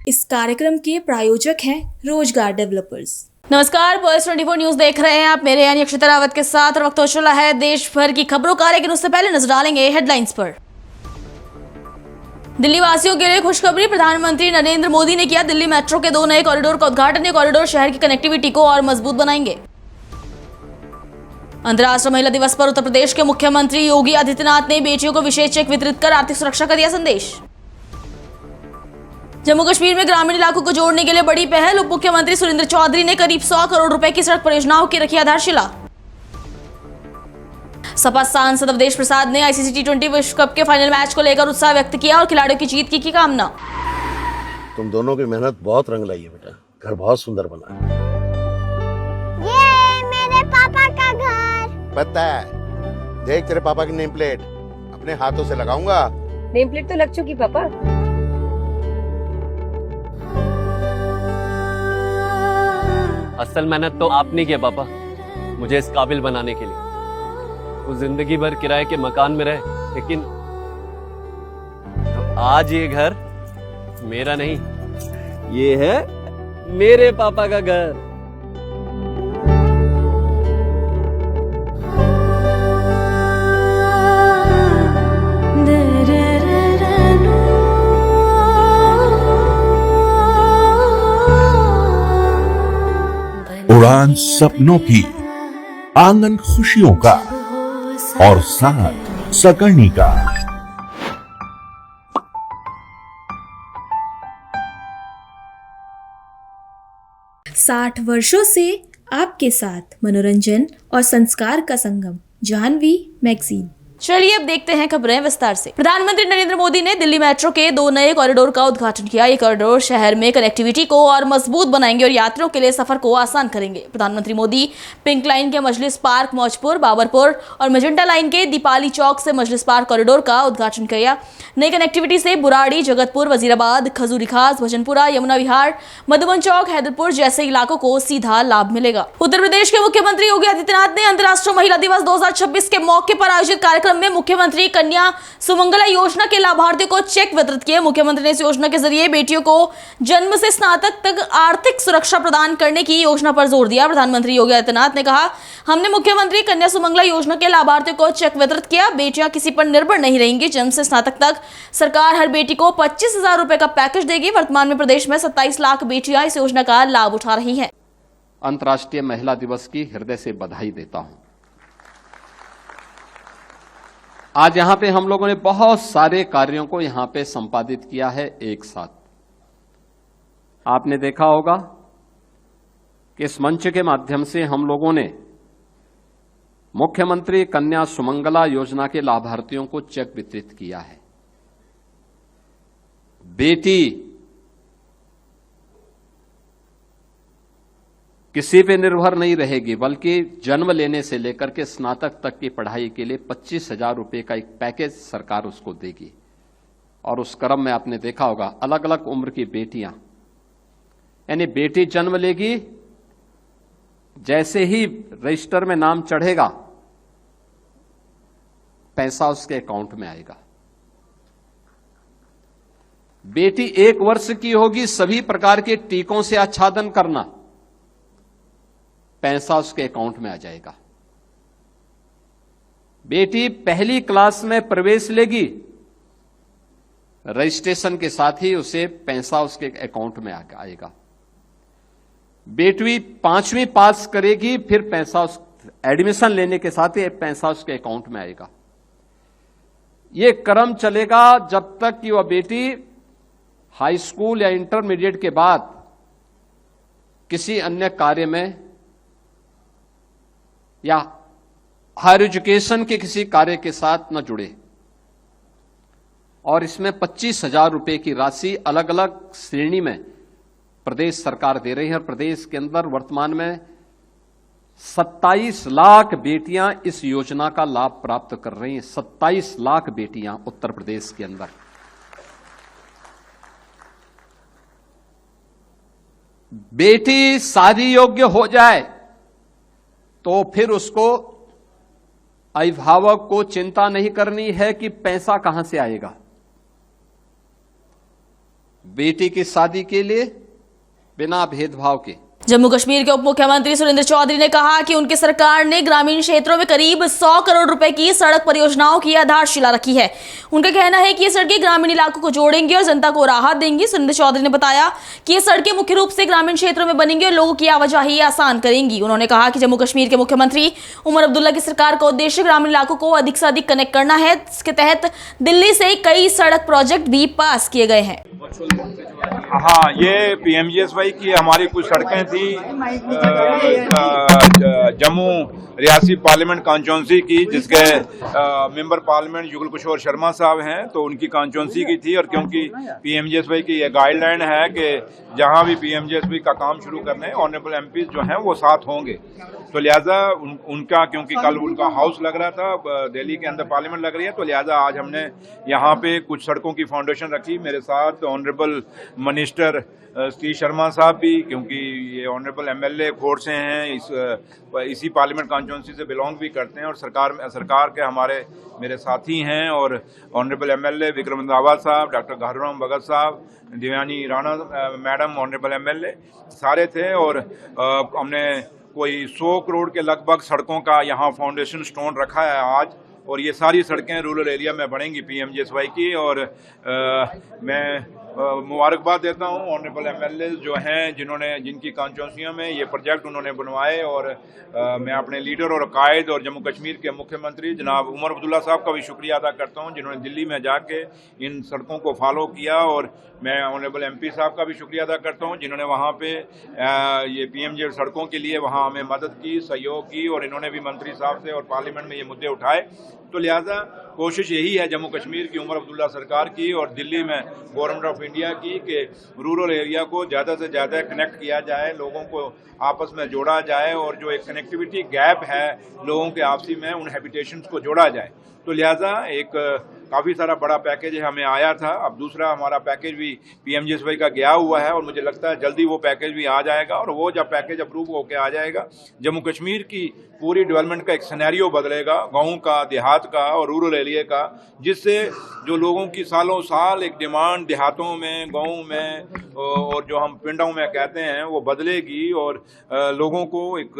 इस कार्यक्रम के प्रायोजक हैं रोजगार डेवलपर्स। नमस्कार, पल्स 24 न्यूज देख रहे हैं आप। मेरे यानी अक्षता रावत के साथ। वक्त हो चला है देश भर की खबरों का, लेकिन उससे पहले नजर डालेंगे हेडलाइंस पर। दिल्ली वासियों के लिए खुशखबरी। प्रधानमंत्री नरेंद्र मोदी ने किया दिल्ली मेट्रो के 2 नए कॉरिडोर का उद्घाटन। ये कॉरिडोर शहर की कनेक्टिविटी को और मजबूत बनाएंगे। अंतर्राष्ट्रीय महिला दिवस पर उत्तर प्रदेश के मुख्यमंत्री योगी आदित्यनाथ ने बेटियों को विशेष चेक वितरित कर आर्थिक सुरक्षा का दिया संदेश। जम्मू कश्मीर में ग्रामीण इलाकों को जोड़ने के लिए बड़ी पहल। उप मुख्यमंत्री सुरेंद्र चौधरी ने करीब 100 करोड़ रुपए की सड़क परियोजनाओं की रखी आधारशिला। सपा सांसद अवधेश प्रसाद ने आईसीसी T20 विश्व कप के फाइनल मैच को लेकर उत्साह व्यक्त किया और खिलाड़ियों की जीत की कामना। तुम दोनों की मेहनत बहुत रंग लाई है बेटा, घर बहुत सुंदर बना है। ये मेरे पापा का घर। पता है, देख तेरे पापा की नेम प्लेट अपने हाथों से लगाऊंगा। नेम प्लेट तो लग चुकी पापा। असल मेहनत तो आपने किया पापा, मुझे इस काबिल बनाने के लिए। वो जिंदगी भर किराए के मकान में रहे, लेकिन तो आज ये घर मेरा नहीं, ये है मेरे पापा का घर। उड़ान सपनों की, आंगन खुशियों का और साथ सकर्णी का। साठ वर्षों से आपके साथ मनोरंजन और संस्कार का संगम, जाह्नवी मैगजीन। चलिए अब देखते हैं खबरें विस्तार से। प्रधानमंत्री नरेंद्र मोदी ने दिल्ली मेट्रो के 2 नए कॉरिडोर का उद्घाटन किया। ये कॉरिडोर शहर में कनेक्टिविटी को और मजबूत बनाएंगे और यात्रियों के लिए सफर को आसान करेंगे। प्रधानमंत्री मोदी पिंक लाइन के मजलिस पार्क मौजपुर, बाबरपुर और मजेंटा लाइन के दीपाली चौक से मजलिस पार्क कॉरिडोर का उद्घाटन किया। नई कनेक्टिविटी से बुराड़ी, जगतपुर, वजीराबाद, खजूरी खास, भजनपुरा, यमुना विहार, मधुबन चौक, हैदरपुर जैसे इलाकों को सीधा लाभ मिलेगा। उत्तर प्रदेश के मुख्यमंत्री योगी आदित्यनाथ ने अंतर्राष्ट्रीय महिला दिवस 2026 के मौके पर आयोजित कार्यक्रम में मुख्यमंत्री कन्या सुमंगला योजना के लाभार्थियों को चेक वितरित किए। मुख्यमंत्री ने इस योजना के जरिए बेटियों को जन्म से स्नातक तक आर्थिक सुरक्षा प्रदान करने की योजना पर जोर दिया। प्रधानमंत्री योगी आदित्यनाथ ने कहा, हमने मुख्यमंत्री कन्या सुमंगला योजना के लाभार्थियों को चेक वितरित किया। बेटियां किसी पर निर्भर नहीं रहेंगी। जन्म से स्नातक तक सरकार हर बेटी को 25,000 रुपए का पैकेज देगी। वर्तमान में प्रदेश में 27 लाख बेटियां इस योजना का लाभ उठा रही हैं। अंतर्राष्ट्रीय महिला दिवस की हृदय से बधाई देता हूं। आज यहां पे हम लोगों ने बहुत सारे कार्यों को यहां पे संपादित किया है एक साथ। आपने देखा होगा कि इस मंच के माध्यम से हम लोगों ने मुख्यमंत्री कन्या सुमंगला योजना के लाभार्थियों को चेक वितरित किया है। बेटी किसी पे निर्भर नहीं रहेगी, बल्कि जन्म लेने से लेकर के स्नातक तक की पढ़ाई के लिए 25,000 रुपए का एक पैकेज सरकार उसको देगी। और उस क्रम में आपने देखा होगा अलग अलग उम्र की बेटियां, यानी बेटी जन्म लेगी, जैसे ही रजिस्टर में नाम चढ़ेगा पैसा उसके अकाउंट में आएगा। बेटी 1 वर्ष की होगी, सभी प्रकार के टीकों से आच्छादन करना, पैसा उसके अकाउंट में आ जाएगा। बेटी पहली क्लास में प्रवेश लेगी, रजिस्ट्रेशन के साथ ही उसे पैसा उसके अकाउंट में आएगा। बेटी 5वीं पास करेगी, फिर पैसा एडमिशन लेने के साथ ही पैसा उसके अकाउंट में आएगा। यह क्रम चलेगा जब तक कि वह बेटी हाई स्कूल या इंटरमीडिएट के बाद किसी अन्य कार्य में या हायर एजुकेशन के किसी कार्य के साथ न जुड़े। और इसमें 25,000 रुपए की राशि अलग अलग श्रेणी में प्रदेश सरकार दे रही है। और प्रदेश के अंदर वर्तमान में 27 लाख बेटियां इस योजना का लाभ प्राप्त कर रही हैं। 27 लाख बेटियां उत्तर प्रदेश के अंदर। बेटी शादी योग्य हो जाए तो फिर उसको अभिभावक को चिंता नहीं करनी है कि पैसा कहां से आएगा। बेटी की शादी के लिए बिना भेदभाव के। जम्मू कश्मीर के उप मुख्यमंत्री सुरेंद्र चौधरी ने कहा कि उनकी सरकार ने ग्रामीण क्षेत्रों में करीब 100 करोड़ रुपए की सड़क परियोजनाओं की आधारशिला रखी है। उनका कहना है कि ये सड़कें ग्रामीण इलाकों को जोड़ेंगी और जनता को राहत देंगी। सुरेंद्र चौधरी ने बताया कि ये सड़कें मुख्य रूप से ग्रामीण क्षेत्रों में बनेंगी और लोगों की आवाजाही आसान करेंगी। उन्होंने कहा कि जम्मू कश्मीर के मुख्यमंत्री उमर अब्दुल्ला की सरकार का उद्देश्य ग्रामीण इलाकों को अधिक से अधिक कनेक्ट करना है। इसके तहत दिल्ली से कई सड़क प्रोजेक्ट भी पास किए गए हैं। हाँ, ये पीएमजीएसवाई की हमारी कुछ सड़कें थी जम्मू रियासी पार्लियामेंट कॉन्स्टिट्यूंसी की, जिसके मेंबर पार्लियामेंट युगल किशोर शर्मा साहब हैं, तो उनकी कॉन्स्टिट्यूंसी की थी। और क्योंकि पीएमजीएसवाई की ये गाइडलाइन है कि जहां भी पीएमजीएसवाई का काम शुरू करने ऑनरेबल एमपीज जो हैं वो साथ होंगे, तो लिहाजा उनका, क्योंकि कल उनका हाउस लग रहा था, दिल्ली के अंदर पार्लियामेंट लग रही है, तो लिहाजा आज हमने यहाँ पे कुछ सड़कों की फाउंडेशन रखी। मेरे साथ ऑनरेबल मिनिस्टर श्री शर्मा साहब भी, क्योंकि ये ऑनरेबल एमएलए खोड़ से हैं, इसी पार्लियामेंट कॉन्स्टिट्यूंसी से बिलोंग भी करते हैं और सरकार के हमारे मेरे साथी हैं। और ऑनरेबल एमएलए विक्रम रंधावा साहब, डॉक्टर घारूराम भगत साहब, Devyani Rana madam honourable MLA सारे थे। और हमने कोई 100 करोड़ के लगभग सड़कों का यहाँ फाउंडेशन स्टोन रखा है आज, और ये सारी सड़कें रूरल एरिया में बनेंगी पीएमजीएसवाई की। और मैं मुबारकबाद देता हूँ ऑनरेबल एमएलए जो हैं, जिनकी कॉन्स्टिट्यूंसियों में ये प्रोजेक्ट उन्होंने बनवाए। और मैं अपने लीडर और कायद और जम्मू कश्मीर के मुख्यमंत्री जनाब उमर अब्दुल्ला साहब का भी शुक्रिया अदा करता हूँ, जिन्होंने दिल्ली में जाके इन सड़कों को फॉलो किया। और मैं ऑनरेबल एमपी साहब का भी शुक्रिया अदा करता हूँ, जिन्होंने वहाँ पे ये पीएमजे सड़कों के लिए वहाँ हमें मदद की, सहयोग की, और इन्होंने भी मंत्री साहब से और पार्लियामेंट में ये मुद्दे उठाए। तो लिहाजा कोशिश यही है जम्मू कश्मीर की उमर अब्दुल्ला सरकार की और दिल्ली में गवर्नमेंट ऑफ इंडिया की कि रूरल एरिया को ज़्यादा से ज़्यादा कनेक्ट किया जाए, लोगों को आपस में जोड़ा जाए, और जो एक कनेक्टिविटी गैप है लोगों के आपसी में, उन हैबिटेशंस को जोड़ा जाए। तो लिहाजा एक काफ़ी सारा बड़ा पैकेज हमें आया था। अब दूसरा हमारा पैकेज भी पीएमजीएसवाई का गया हुआ है, और मुझे लगता है जल्दी वो पैकेज भी आ जाएगा। और वो जब पैकेज अप्रूव होकर आ जाएगा, जम्मू कश्मीर की पूरी डेवलपमेंट का एक सिनेरियो बदलेगा, गाँव का, देहात का और रूरल एरिया का, जिससे जो लोगों की सालों साल एक डिमांड देहातों में, गाँव में और जो हम पिंडों में कहते हैं, वो बदलेगी और लोगों को एक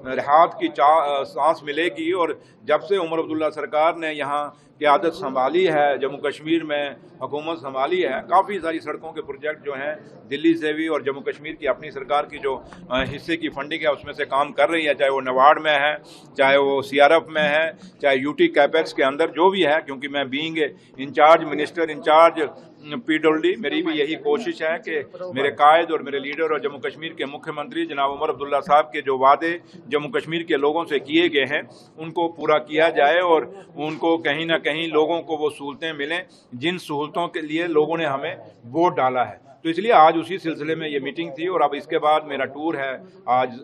राहत की सांस मिलेगी। और जब से उमर अब्दुल्ला सरकार ने यहाँ क़यादत संभाली है, जम्मू कश्मीर में हुकूमत संभाली है, काफ़ी सारी सड़कों के प्रोजेक्ट जो हैं दिल्ली से भी और जम्मू कश्मीर की अपनी सरकार की जो हिस्से की फंडिंग है उसमें से काम कर रही है, चाहे वो नबार्ड में है, चाहे वो सीआरएफ में है, चाहे यूटी कैपेक्स के अंदर जो भी है। क्योंकि मैं being in-charge minister, in-charge PWD, मेरी भी यही कोशिश है कि मेरे कायद और मेरे लीडर और जम्मू कश्मीर के मुख्यमंत्री जनाब उमर अब्दुल्ला साहब के जो वादे जम्मू कश्मीर के लोगों से किए गए हैं उनको पूरा किया जाए, और उनको कहीं ना कहीं लोगों को वो सहूलतें मिलें जिन सहूलतों के लिए लोगों ने हमें वोट डाला है। तो इसलिए आज उसी सिलसिले में ये मीटिंग थी। और अब इसके बाद मेरा टूर है आज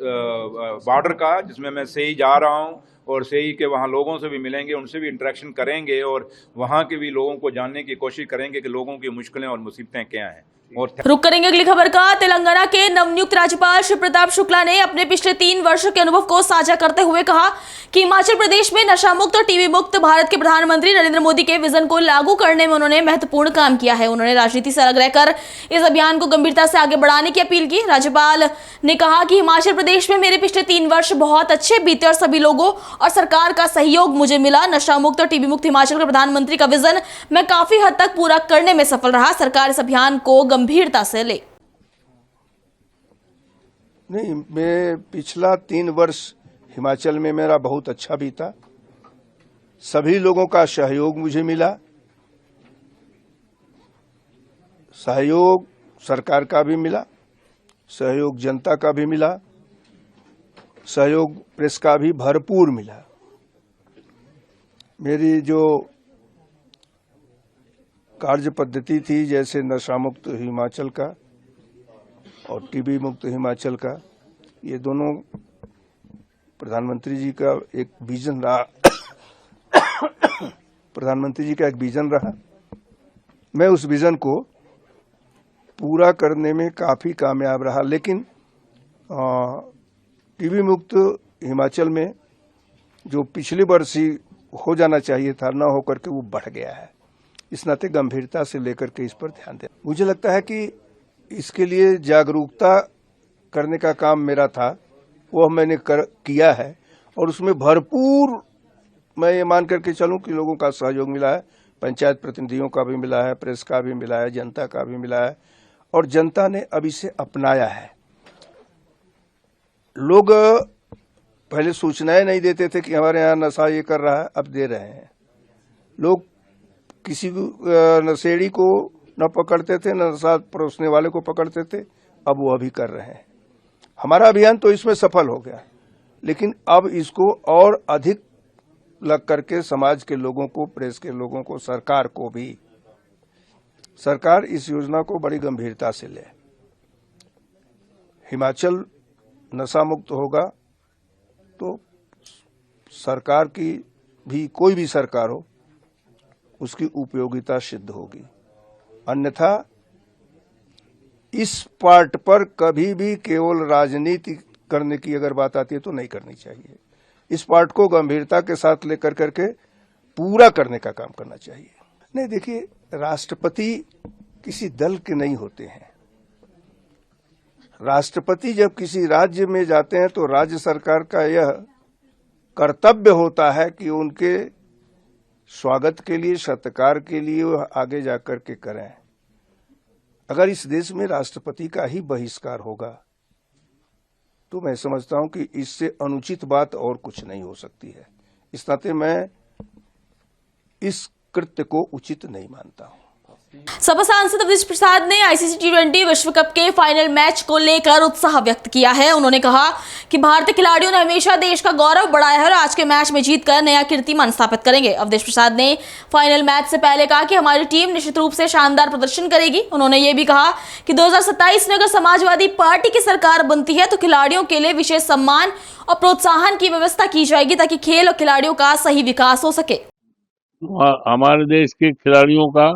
बॉर्डर का, जिसमें मैं सही जा रहा हूँ और सही के वहाँ लोगों से भी मिलेंगे, उनसे भी इंटरेक्शन करेंगे और वहाँ के भी लोगों को जानने की कोशिश करेंगे कि लोगों की मुश्किलें और मुसीबतें क्या हैं। रुक करेंगे अगली खबर का। तेलंगाना के नवनियुक्त राज्यपाल श्री प्रताप शुक्ला ने अपने पिछले 3 वर्षों के अनुभव को साझा करते हुए कहा कि हिमाचल प्रदेश में नशा मुक्त और टीबी मुक्त भारत के प्रधानमंत्री नरेंद्र मोदी के विजन को लागू करने में उन्होंने महत्वपूर्ण काम किया है। उन्होंने राजनीति से अलग रहकर इस अभियान को गंभीरता से आगे बढ़ाने की अपील की। राज्यपाल ने कहा कि हिमाचल प्रदेश में मेरे पिछले 3 वर्ष बहुत अच्छे बीते और सभी लोगों और सरकार का सहयोग मुझे मिला। नशा मुक्त और टीबी मुक्त हिमाचल के प्रधानमंत्री का विजन मैं काफी हद तक पूरा करने में सफल रहा। सरकार इस अभियान को गंभीरता से ले। नहीं, मैं पिछला 3 वर्ष हिमाचल में मेरा बहुत अच्छा बीता। सभी लोगों का सहयोग मुझे मिला। सहयोग सरकार का भी मिला, सहयोग जनता का भी मिला, सहयोग प्रेस का भी भरपूर मिला। मेरी जो कार्य पद्धति थी, जैसे नशा मुक्त हिमाचल का और टीबी मुक्त हिमाचल का, ये दोनों प्रधानमंत्री जी का एक विजन रहा। प्रधानमंत्री जी का एक विजन रहा। मैं उस विजन को पूरा करने में काफ़ी कामयाब रहा। लेकिन टीबी मुक्त हिमाचल में जो पिछले वर्ष ही हो जाना चाहिए था, ना होकर के वो बढ़ गया है। इस नाते गंभीरता से लेकर के इस पर ध्यान दें। मुझे लगता है कि इसके लिए जागरूकता करने का काम मेरा था, वो मैंने किया है और उसमें भरपूर मैं ये मान करके चलूं कि लोगों का सहयोग मिला है, पंचायत प्रतिनिधियों का भी मिला है, प्रेस का भी मिला है, जनता का भी मिला है और जनता ने अब इसे अपनाया है। लोग पहले सूचनाएं नहीं देते थे कि हमारे यहाँ नशा ये कर रहा है, अब दे रहे हैं। लोग किसी नशेड़ी को न पकड़ते थे, न नशा परोसने वाले को पकड़ते थे, अब वो अभी कर रहे हैं। हमारा अभियान तो इसमें सफल हो गया, लेकिन अब इसको और अधिक लग करके समाज के लोगों को, प्रेस के लोगों को, सरकार को भी, सरकार इस योजना को बड़ी गंभीरता से ले। हिमाचल नशा मुक्त होगा तो सरकार की भी, कोई भी सरकार हो, उसकी उपयोगिता सिद्ध होगी। अन्यथा इस पार्ट पर कभी भी केवल राजनीति करने की अगर बात आती है तो नहीं करनी चाहिए। इस पार्ट को गंभीरता के साथ लेकर करके पूरा करने का काम करना चाहिए। नहीं, देखिए, राष्ट्रपति किसी दल के नहीं होते हैं। राष्ट्रपति जब किसी राज्य में जाते हैं तो राज्य सरकार का यह कर्तव्य होता है कि उनके स्वागत के लिए, सत्कार के लिए वह आगे जाकर के करें। अगर इस देश में राष्ट्रपति का ही बहिष्कार होगा तो मैं समझता हूं कि इससे अनुचित बात और कुछ नहीं हो सकती है। इस नाते मैं इस कृत्य को उचित नहीं मानता हूं। सपा सांसद अवधेश प्रसाद ने आईसीसी T20 विश्व कप के फाइनल मैच को लेकर उत्साह व्यक्त किया है। उन्होंने कहा कि भारतीय खिलाड़ियों ने हमेशा देश का गौरव बढ़ाया है और आज के मैच में जीतकर नया कीर्तिमान स्थापित करेंगे। अवधेश प्रसाद ने फाइनल मैच से पहले कहा कि हमारी टीम निश्चित रूप से शानदार प्रदर्शन करेगी। उन्होंने ये भी कहा कि 2027 में अगर समाजवादी पार्टी की सरकार बनती है तो खिलाड़ियों के लिए विशेष सम्मान और प्रोत्साहन की व्यवस्था की जाएगी ताकि खेल और खिलाड़ियों का सही विकास हो सके। हमारे देश के खिलाड़ियों का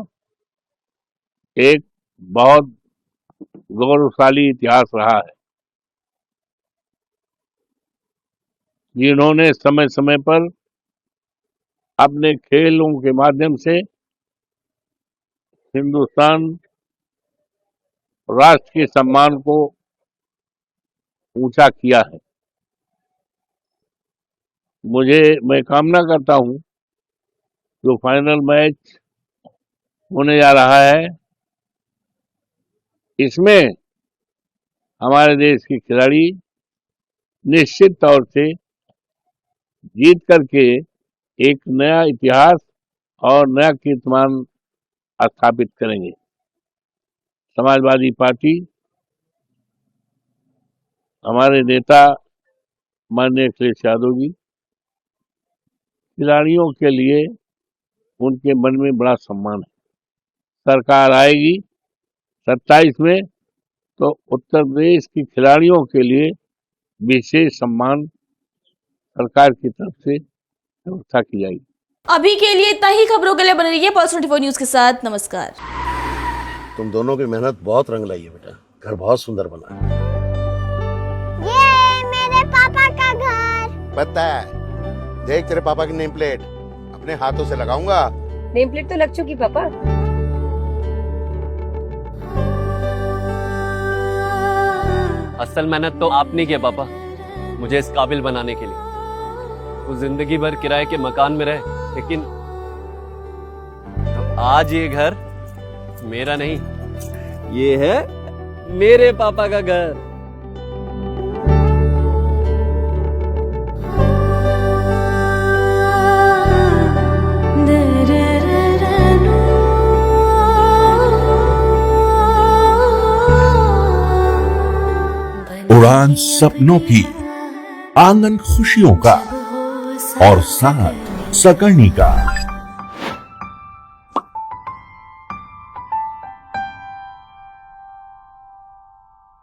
एक बहुत गौरवशाली इतिहास रहा है, जिन्होंने समय समय पर अपने खेलों के माध्यम से हिंदुस्तान राष्ट्र के सम्मान को ऊंचा किया है। मैं कामना करता हूं जो फाइनल मैच होने जा रहा है, इसमें हमारे देश के खिलाड़ी निश्चित तौर से जीत करके एक नया इतिहास और नया कीर्तिमान स्थापित करेंगे। समाजवादी पार्टी, हमारे नेता माननीय अखिलेश यादव जी, खिलाड़ियों के लिए उनके मन में बड़ा सम्मान है। सरकार आएगी 27 में तो उत्तर प्रदेश के खिलाड़ियों के लिए विशेष सम्मान सरकार की तरफ से व्यवस्था की जाएगी। अभी के लिए इतना ही। खबरों के लिए बने रहिए पल्स 24 न्यूज के साथ। नमस्कार। तुम दोनों की मेहनत बहुत रंग लाई है बेटा, घर बहुत सुंदर बना है। ये मेरे पापा का घर। पता है, देख तेरे पापा की नेम प्लेट अपने हाथों से लगाऊंगा। नेम प्लेट तो लग चुकी पापा। असल मेहनत तो आपने किया पापा, मुझे इस काबिल बनाने के लिए। वो जिंदगी भर किराए के मकान में रहे, लेकिन तो आज ये घर मेरा नहीं, ये है मेरे पापा का घर। उड़ान सपनों की, आंगन खुशियों का और साथ सकर्णी का।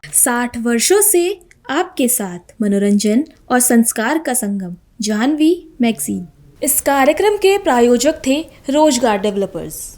60 वर्षों से आपके साथ मनोरंजन और संस्कार का संगम, जाह्नवी मैगजीन। इस कार्यक्रम के प्रायोजक थे रोजगार डेवलपर्स।